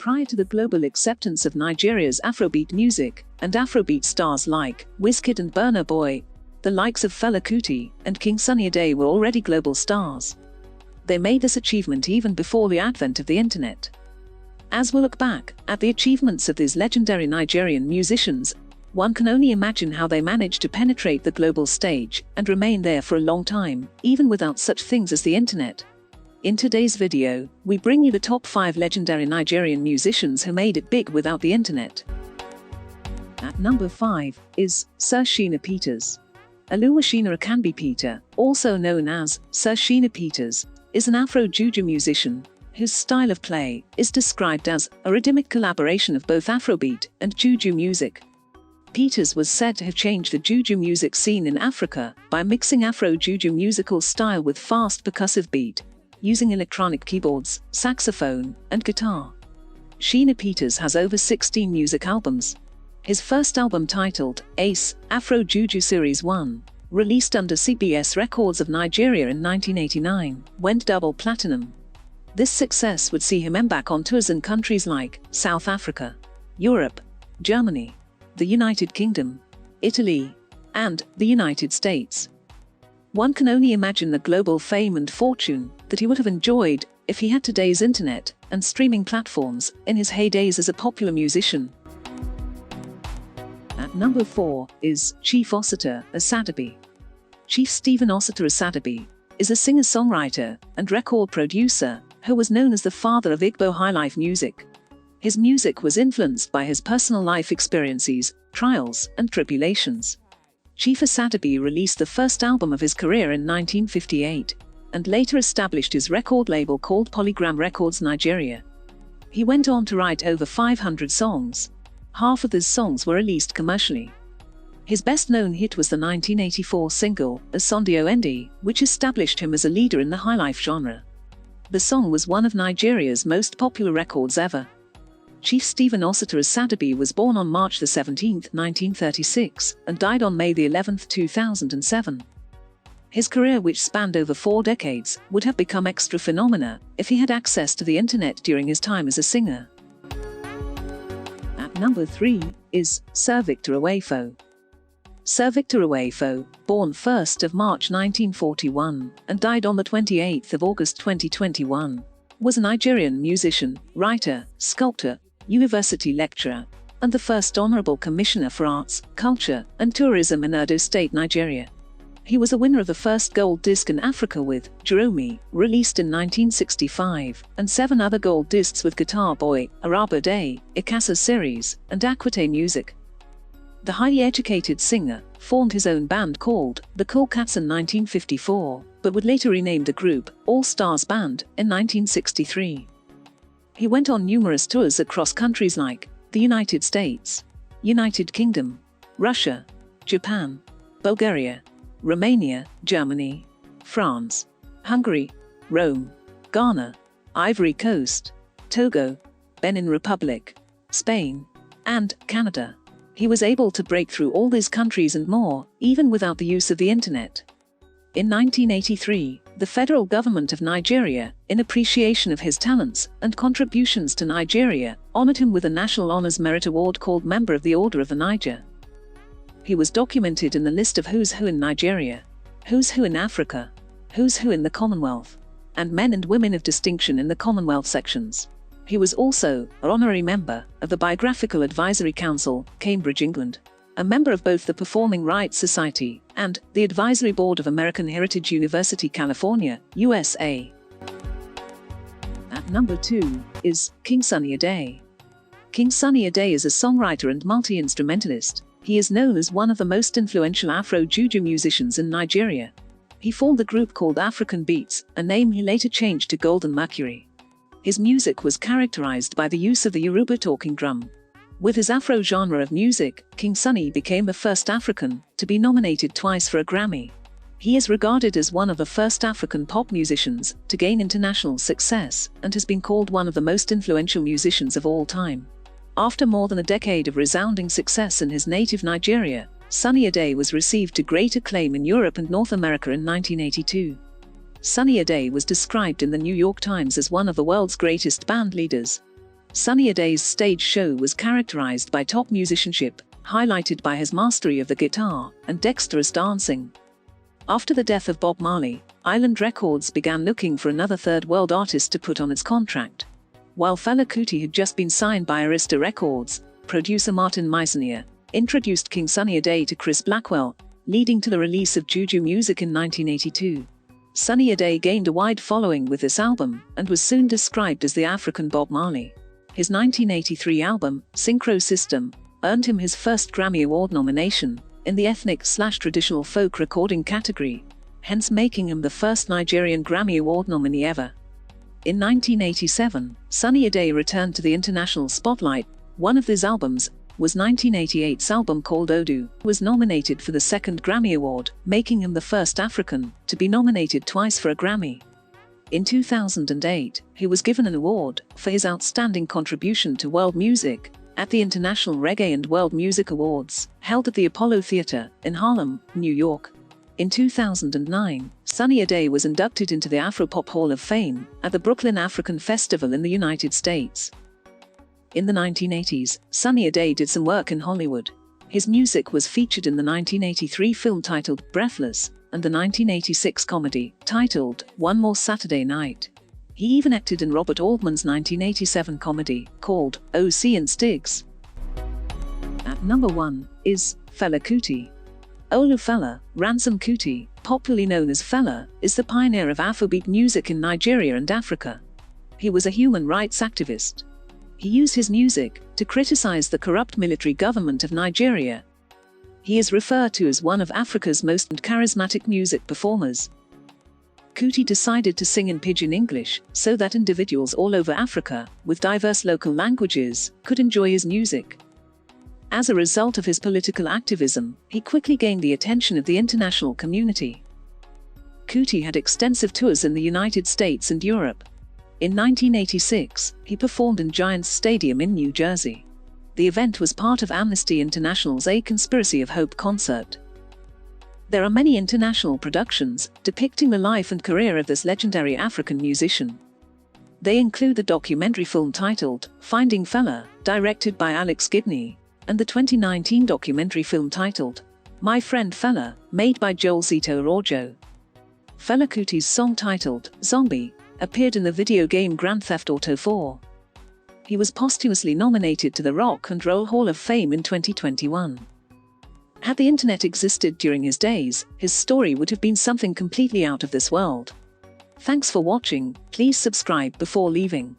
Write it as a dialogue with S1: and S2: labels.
S1: prior to the global acceptance of Nigeria's Afrobeat music, and Afrobeat stars like Wizkid and Burna Boy, the likes of Fela Kuti, and King Sunny Ade were already global stars. They made this achievement even before the advent of the internet. As we look back at the achievements of these legendary Nigerian musicians, one can only imagine how they managed to penetrate the global stage and remain there for a long time, even without such things as the internet. In today's video, we bring you the top 5 legendary Nigerian musicians who made it big without the internet. At number 5 is Sir Sheena Peters. Sheena Akanbi Peter, also known as Sir Sheena Peters, is an Afro-Juju musician whose style of play is described as a rhythmic collaboration of both Afrobeat and Juju music. Peters was said to have changed the Juju music scene in Africa by mixing Afro-Juju musical style with fast percussive beat, using electronic keyboards, saxophone, and guitar. Sheena Peters has over 16 music albums. His first album, titled Ace, Afro Juju Series 1, released under CBS Records of Nigeria in 1989, went double platinum. This success would see him embark on tours in countries like South Africa, Europe, Germany, the United Kingdom, Italy, and the United States. One can only imagine the global fame and fortune that he would have enjoyed if he had today's internet and streaming platforms in his heydays as a popular musician. At number 4 is Chief Osita Sadabi. Chief Stephen Osita Sadabi is a singer-songwriter and record producer who was known as the father of Igbo highlife music. His music was influenced by his personal life experiences, trials, and tribulations. Chief Sadabi released the first album of his career in 1958, and later established his record label called Polygram Records Nigeria. He went on to write over 500 songs. Half of these songs were released commercially. His best-known hit was the 1984 single, Sunny Ade, which established him as a leader in the highlife genre. The song was one of Nigeria's most popular records ever. Chief Stephen Osita Sadabi was born on March 17, 1936, and died on May 11, 2007. His career, which spanned over 4 decades, would have become extra phenomena if he had access to the internet during his time as a singer. At number 3 is Sir Victor Awaifo. Sir Victor Awaifo, born 1st of March 1941 and died on the 28th of August 2021, was a Nigerian musician, writer, sculptor, university lecturer, and the first Honorable Commissioner for Arts, Culture, and Tourism in Edo State, Nigeria. He was a winner of the first gold disc in Africa with Jerome, released in 1965, and 7 other gold discs with Guitar Boy, Araba Day, Ikasa Series, and Aquite Music. The highly educated singer formed his own band called the Cool Cats in 1954, but would later rename the group All Stars Band in 1963. He went on numerous tours across countries like the United States, United Kingdom, Russia, Japan, Bulgaria, Romania, Germany, France, Hungary, Rome, Ghana, Ivory Coast, Togo, Benin Republic, Spain, and Canada. He was able to break through all these countries and more, even without the use of the internet. In 1983, the federal government of Nigeria, in appreciation of his talents and contributions to Nigeria, honored him with a National Honors Merit Award called Member of the Order of the Niger. He was documented in the list of Who's Who in Nigeria, Who's Who in Africa, Who's Who in the Commonwealth, and Men and Women of Distinction in the Commonwealth sections. He was also an honorary member of the Biographical Advisory Council, Cambridge, England, a member of both the Performing Rights Society and the Advisory Board of American Heritage University, California, USA. At number 2 is King Sunny Ade. King Sunny Ade is a songwriter and multi-instrumentalist. He is known as one of the most influential Afro-Juju musicians in Nigeria. He formed a group called African Beats, a name he later changed to Golden Mercury. His music was characterized by the use of the Yoruba talking drum. With his Afro genre of music, King Sunny became the first African to be nominated twice for a Grammy. He is regarded as one of the first African pop musicians to gain international success and has been called one of the most influential musicians of all time. After more than a decade of resounding success in his native Nigeria, Sunny Ade was received to great acclaim in Europe and North America in 1982. Sunny Ade was described in the New York Times as one of the world's greatest band leaders. Sunny Ade's stage show was characterized by top musicianship, highlighted by his mastery of the guitar and dexterous dancing. After the death of Bob Marley, Island Records began looking for another third world artist to put on its contract. While Fela Kuti had just been signed by Arista Records, producer Martin Meissonier introduced King Sunny Ade to Chris Blackwell, leading to the release of Juju Music in 1982. Sunny Ade gained a wide following with this album, and was soon described as the African Bob Marley. His 1983 album, Synchro System, earned him his first Grammy Award nomination, in the ethnic/traditional folk recording category, hence making him the first Nigerian Grammy Award nominee ever. In 1987, Sunny Ade returned to the international spotlight. One of his albums was 1988's album called Odu, was nominated for the second Grammy Award, making him the first African to be nominated twice for a Grammy. In 2008, he was given an award for his outstanding contribution to world music at the International Reggae and World Music Awards, held at the Apollo Theater in Harlem, New York. In 2009, Sunny Ade was inducted into the Afropop Hall of Fame at the Brooklyn African Festival in the United States. In the 1980s, Sunny Ade did some work in Hollywood. His music was featured in the 1983 film titled Breathless, and the 1986 comedy titled One More Saturday Night. He even acted in Robert Altman's 1987 comedy called O.C. and Stiggs. At number 1 is Fela Kuti. Olu Fela, Ransom Kuti, popularly known as Fela, is the pioneer of Afrobeat music in Nigeria and Africa. He was a human rights activist. He used his music to criticize the corrupt military government of Nigeria. He is referred to as one of Africa's most charismatic music performers. Kuti decided to sing in Pidgin English so that individuals all over Africa, with diverse local languages, could enjoy his music. As a result of his political activism, he quickly gained the attention of the international community. Kuti had extensive tours in the United States and Europe. In 1986, he performed in Giants Stadium in New Jersey. The event was part of Amnesty International's A Conspiracy of Hope concert. There are many international productions depicting the life and career of this legendary African musician. They include the documentary film titled Finding Fela, directed by Alex Gibney, and the 2019 documentary film titled My Friend Fela, made by Joel Zito Orjo. Fela Kuti's song titled Zombie appeared in the video game Grand Theft Auto 4. He was posthumously nominated to the Rock and Roll Hall of Fame in 2021. Had the internet existed during his days, his story would have been something completely out of this world. Thanks for watching. Please subscribe before leaving.